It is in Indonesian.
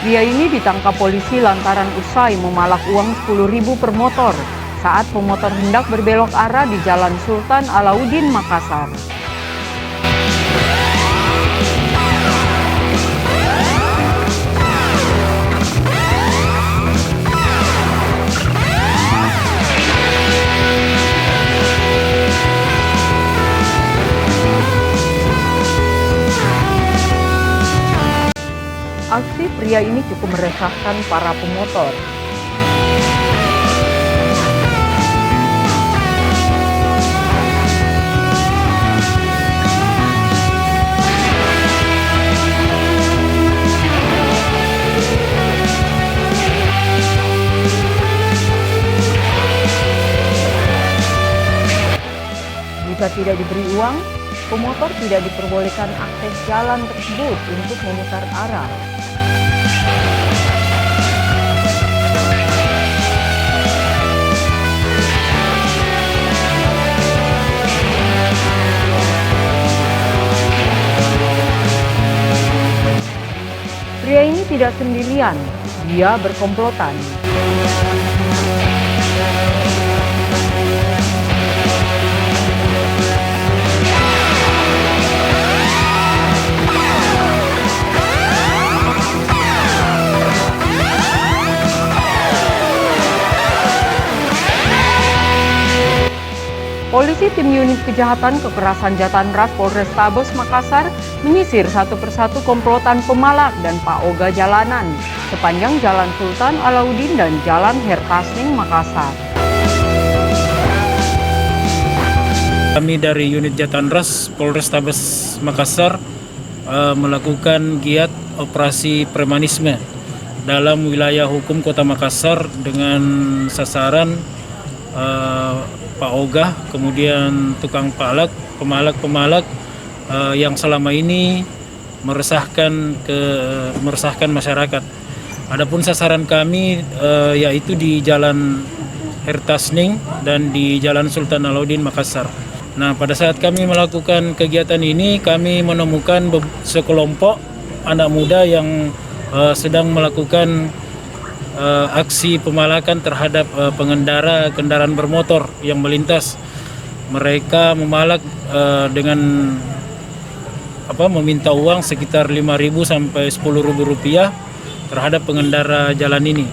Pria ini ditangkap polisi lantaran usai memalak uang 10.000 per motor saat pemotor hendak berbelok arah di Jalan Sultan Alauddin, Makassar. Aksi pria ini cukup meresahkan para pemotor. Jika tidak diberi uang, pemotor tidak diperbolehkan akses jalan tersebut untuk memutar arah. Pria ini tidak sendirian, dia berkomplotan. Polisi tim unit kejahatan kekerasan Jatanras Polrestabes Makassar menyisir satu persatu komplotan pemalak dan paoga jalanan sepanjang Jalan Sultan Alauddin dan Jalan Hertasning, Makassar. Kami dari unit Jatanras Polrestabes Makassar melakukan giat operasi premanisme dalam wilayah hukum Kota Makassar dengan sasaran paoga, kemudian tukang pemalak yang selama ini meresahkan masyarakat. Adapun sasaran kami yaitu di Jalan Hertasning dan di Jalan Sultan Alauddin, Makassar. Nah, pada saat kami melakukan kegiatan ini, kami menemukan sekelompok anak muda yang sedang melakukan aksi pemalakan terhadap pengendara kendaraan bermotor yang melintas. Mereka memalak dengan meminta uang sekitar 5.000 sampai 10.000 rupiah terhadap pengendara jalan ini.